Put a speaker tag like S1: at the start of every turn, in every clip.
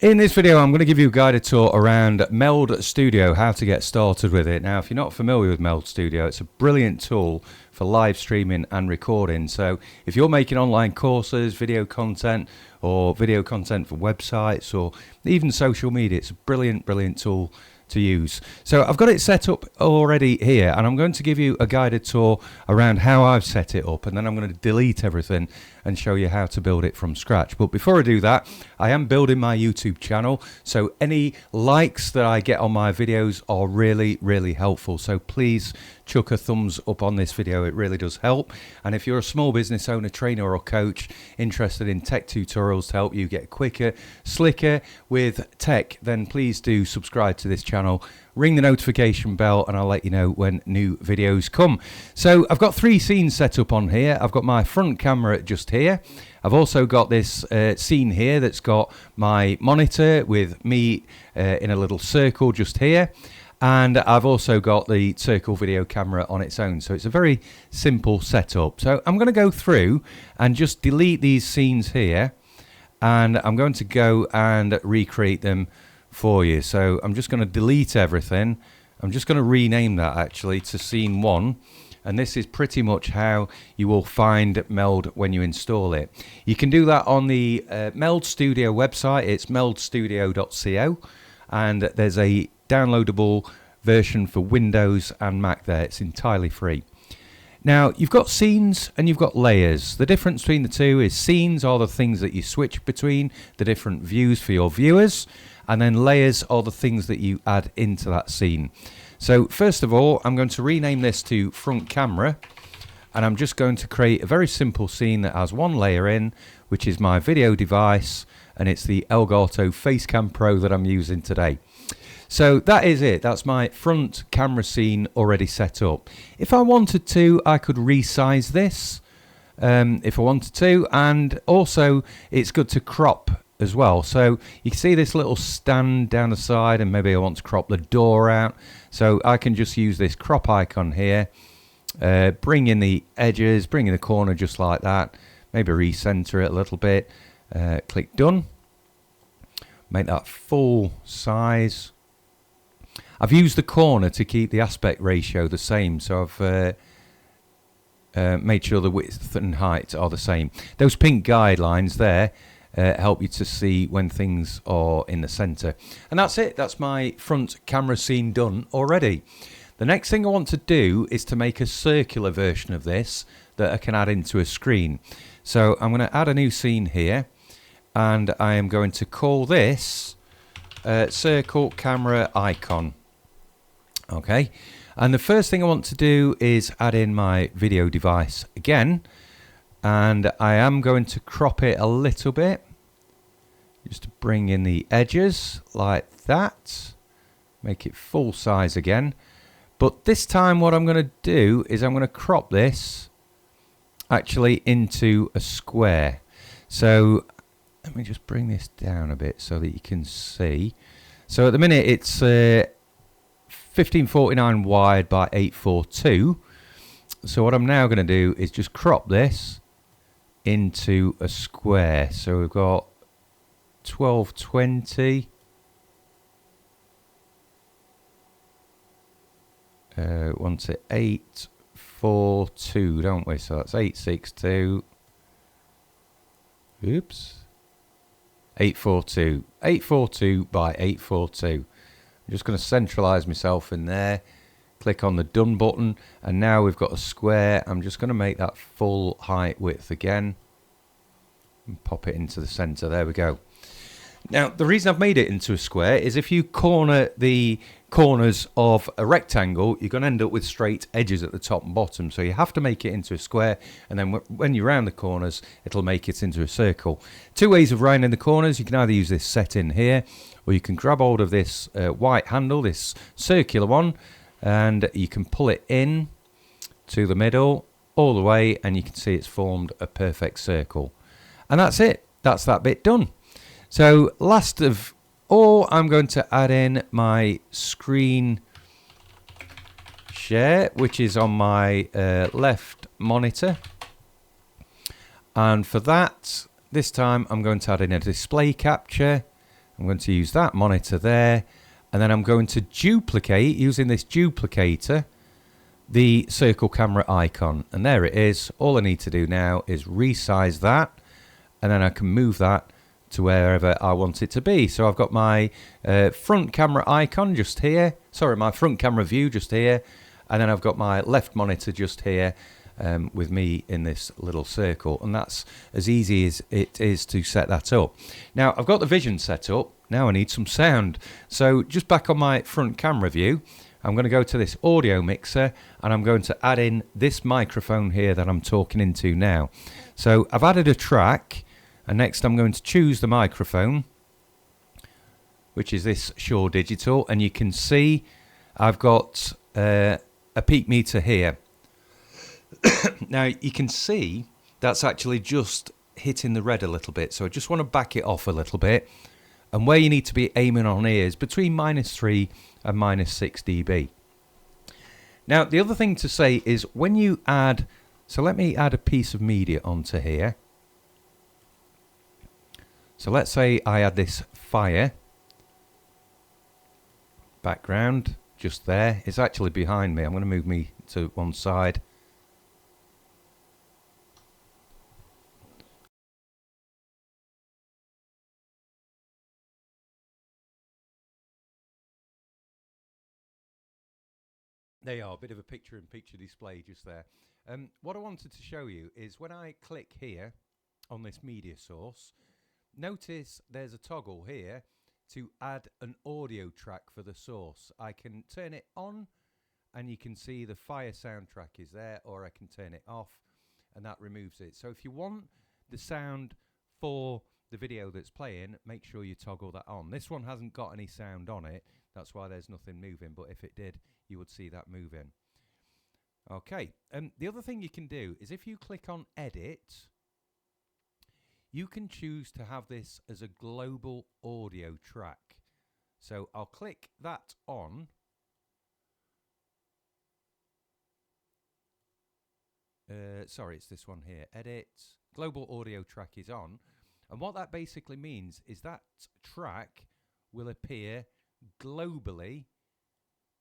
S1: In this video, I'm going to give you a guided tour around Meld Studio, how to get started with it. Now, if you're not familiar with Meld Studio, it's a brilliant tool for live streaming and recording. So if you're making online courses, video content, or video content for websites, or even social media, it's a brilliant, brilliant tool to use. So I've got it set up already here, and I'm going to give you a guided tour around how I've set it up, and then I'm going to delete everything and show you how to build it from scratch. But before I do that, I am building my YouTube channel, so any likes that I get on my videos are really, really helpful. So please chuck a thumbs up on this video, it really does help. And if you're a small business owner, trainer or coach interested in tech tutorials to help you get quicker, slicker with tech, then please do subscribe to this channel, ring the notification bell, and I'll let you know when new videos come. So I've got three scenes set up on here. I've got my front camera just here. I've also got this scene here that's got my monitor with me in a little circle just here. And I've also got the circle video camera on its own. So it's a very simple setup. So I'm going to go through and just delete these scenes here. And I'm going to go and recreate them for you. So I'm just going to delete everything. I'm just going to rename that actually to scene 1. And this is pretty much how you will find Meld when you install it. You can do that on the Meld Studio website. It's meldstudio.co. And there's a downloadable version for Windows and Mac there. It's entirely free. Now, you've got scenes and you've got layers. The difference between the two is scenes are the things that you switch between, the different views for your viewers, and then layers are the things that you add into that scene. So first of all, I'm going to rename this to front camera, and I'm just going to create a very simple scene that has one layer in, which is my video device, and it's the Elgato Facecam Pro that I'm using today. So that is it. That's my front camera scene already set up. If I wanted to, I could resize this if I wanted to, and also it's good to crop as well. So you can see this little stand down the side, and maybe I want to crop the door out. So I can just use this crop icon here, bring in the edges, bring in the corner just like that, maybe recenter it a little bit, click done, make that full size. I've used the corner to keep the aspect ratio the same, so I've made sure the width and height are the same. Those pink guidelines there help you to see when things are in the center. And that's it. That's my front camera scene done already. The next thing I want to do is to make a circular version of this that I can add into a screen. So I'm going to add a new scene here, and I am going to call this circle camera icon. Okay, and the first thing I want to do is add in my video device again, and I am going to crop it a little bit just to bring in the edges like that, make it full size again. But this time what I'm going to do is I'm going to crop this actually into a square. So let me just bring this down a bit so that you can see. So at the minute it's 1549 wide by 842. So what I'm now going to do is just crop this into a square. So we've got 1220. Want it 842, don't we? So that's 862. Oops. 842. 842 by 842. I'm just going to centralize myself in there, click on the done button, and now we've got a square. I'm just going to make that full height width again and pop it into the center. There we go. Now the reason I've made it into a square is if you corner the corners of a rectangle, you're going to end up with straight edges at the top and bottom. So you have to make it into a square, and then when you round the corners, it'll make it into a circle. Two ways of rounding the corners. You can either use this setting here, or you can grab hold of this white handle, this circular one, and you can pull it in to the middle all the way, and you can see it's formed a perfect circle. And that's it. That's that bit done. So last of all, I'm going to add in my screen share, which is on my left monitor. And for that, this time I'm going to add in a display capture. I'm I'm going to use that monitor there, and then I'm going to duplicate, using this duplicator, the circle camera icon. And there it is. All I need to do now is resize that, and then I can move that to wherever I want it to be. So I've got my front camera icon just here. Sorry, my front camera view just here. And then I've got my left monitor just here with me in this little circle. And that's as easy as it is to set that up. Now, I've got the vision set up. Now I need some sound. So just back on my front camera view, I'm going to go to this audio mixer, and I'm going to add in this microphone here that I'm talking into now. So I've added a track, and next I'm going to choose the microphone, which is this Shure Digital, and you can see I've got a peak meter here. Now you can see that's actually just hitting the red a little bit, so I just want to back it off a little bit. And where you need to be aiming on here is between -3 and -6 dB. Now, the other thing to say is when you add, so let me add a piece of media onto here. So let's say I add this fire background just there. It's actually behind me. I'm going to move me to one side. There you are, a bit of a picture-in-picture display just there. What I wanted to show you is when I click here on this media source, notice there's a toggle here to add an audio track for the source. I can turn it on and you can see the fire soundtrack is there, or I can turn it off and that removes it. So if you want the sound for the video that's playing, make sure you toggle that on. This one hasn't got any sound on it, that's why there's nothing moving, but if it did, you would see that moving. Okay, the other thing you can do is if you click on edit, you can choose to have this as a global audio track. So I'll click that on. Sorry, it's this one here. Edit, global audio track is on. And what that basically means is that track will appear globally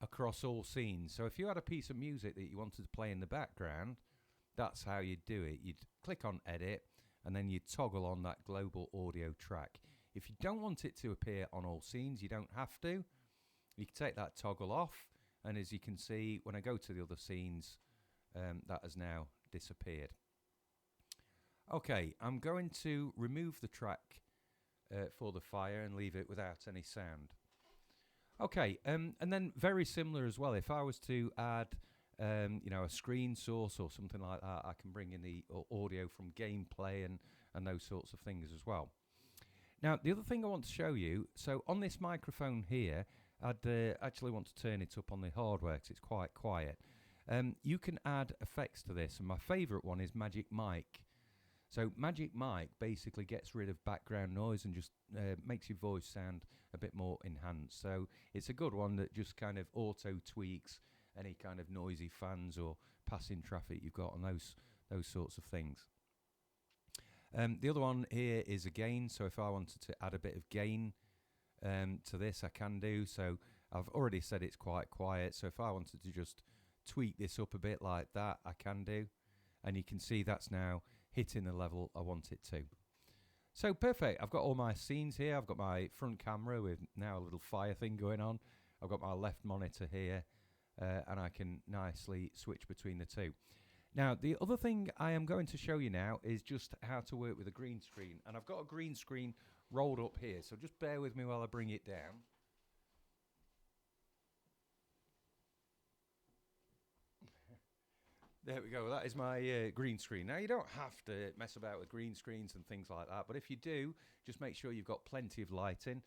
S1: across all scenes. So if you had a piece of music that you wanted to play in the background, that's how you'd do it. You'd click on edit and then you'd toggle on that global audio track. If you don't want it to appear on all scenes, you don't have to. You can take that toggle off, and as you can see, when I go to the other scenes, that has now disappeared. Okay, I'm going to remove the track for the fire and leave it without any sound. Okay, and then very similar as well, if I was to add a screen source or something like that, I can bring in the audio from gameplay and those sorts of things as well. Now, the other thing I want to show you, so on this microphone here, I'd actually want to turn it up on the hardware because it's quite quiet. You can add effects to this, and my favourite one is Magic Mic. So Magic Mic basically gets rid of background noise and just makes your voice sound a bit more enhanced. So it's a good one that just kind of auto tweaks any kind of noisy fans or passing traffic you've got on those sorts of things. The other one here is a gain. So if I wanted to add a bit of gain to this, I can do. So I've already said it's quite quiet. So if I wanted to just tweak this up a bit like that, I can do. And you can see that's now hitting the level I want it to. So perfect. I've got all my scenes here. I've got my front camera with now a little fire thing going on. I've got my left monitor here, and I can nicely switch between the two. Now, the other thing I am going to show you now is just how to work with a green screen. And I've got a green screen rolled up here, so just bear with me while I bring it down. There we go, that is my green screen. Now, you don't have to mess about with green screens and things like that, but if you do, just make sure you've got plenty of lighting.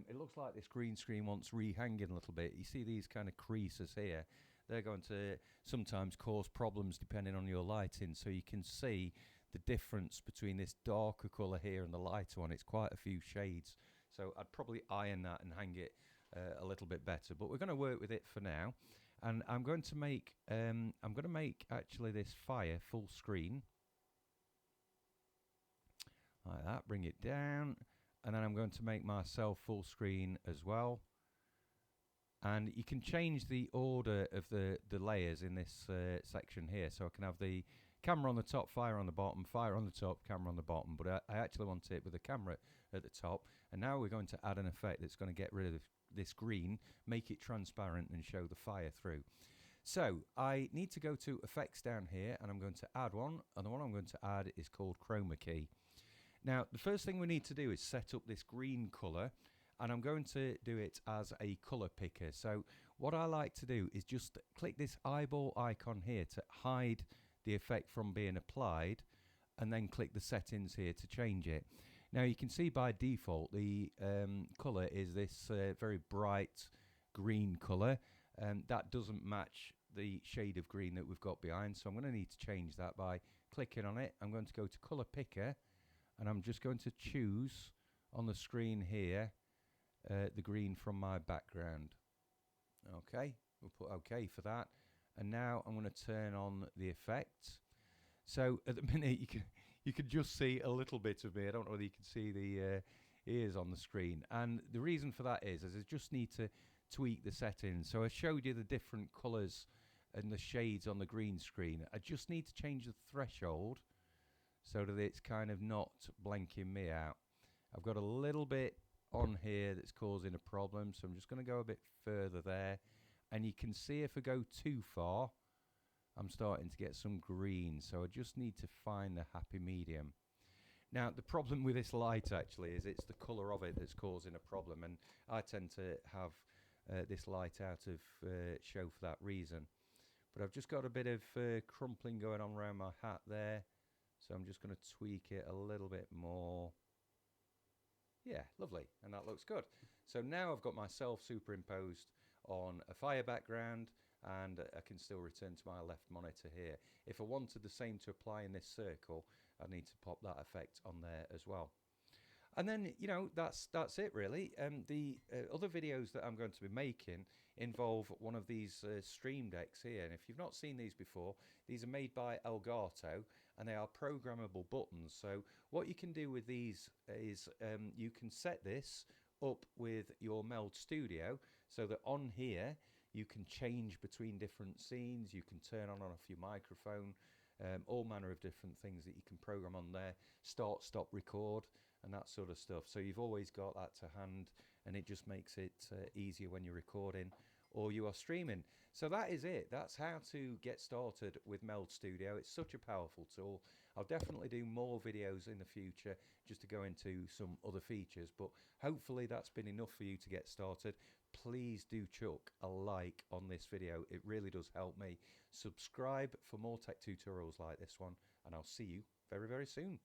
S1: It looks like this green screen wants rehanging a little bit. You see these kind of creases here? They're going to sometimes cause problems depending on your lighting, so you can see the difference between this darker colour here and the lighter one. It's quite a few shades, so I'd probably iron that and hang it a little bit better, but we're going to work with it for now. And I'm going to make actually this fire full screen like that. Bring it down, and then I'm going to make myself full screen as well. And you can change the order of the layers in this section here. So I can have the camera on the top, fire on the bottom, fire on the top, camera on the bottom. But I actually want it with the camera at the top. And now we're going to add an effect that's going to get rid of this green, make it transparent and show the fire through. So I need to go to effects down here, and I'm going to add one. And the one I'm going to add is called chroma key. Now, the first thing we need to do is set up this green color. And I'm going to do it as a color picker. So what I like to do is just click this eyeball icon here to hide the effect from being applied, and then click the settings here to change it. Now you can see by default the color is this very bright green color, and that doesn't match the shade of green that we've got behind. So I'm going to need to change that by clicking on it. I'm going to go to color picker, and I'm just going to choose on the screen here the green from my background. Okay, we'll put OK for that. And now I'm going to turn on the effect. So at the minute you can just see a little bit of me. I don't know whether you can see the ears on the screen. And the reason for that is I just need to tweak the settings. So I showed you the different colours and the shades on the green screen. I just need to change the threshold so that it's kind of not blanking me out. I've got a little bit on here that's causing a problem, so I'm just going to go a bit further there, and you can see if I go too far I'm starting to get some green, so I just need to find the happy medium. Now the problem with this light actually is it's the colour of it that's causing a problem, and I tend to have this light out of show for that reason. But I've just got a bit of crumpling going on around my hat there, so I'm just going to tweak it a little bit more. Yeah, lovely, and that looks good. So now I've got myself superimposed on a fire background, and I can still return to my left monitor here. If I wanted the same to apply in this circle, I need to pop that effect on there as well. And then, you know, that's it really. The other videos that I'm going to be making involve one of these Stream Decks here. And if you've not seen these before, these are made by Elgato, and they are programmable buttons. So what you can do with these is you can set this up with your Meld Studio so that on here you can change between different scenes, you can turn on off your microphone, all manner of different things that you can program on there, start, stop, record, and that sort of stuff. So you've always got that to hand, and it just makes it easier when you're recording or you are streaming. So that is it. That's how to get started with Meld Studio. It's such a powerful tool. I'll definitely do more videos in the future just to go into some other features, but hopefully that's been enough for you to get started. Please do chuck a like on this video. It really does help me. Subscribe for more tech tutorials like this one, and I'll see you very, very soon.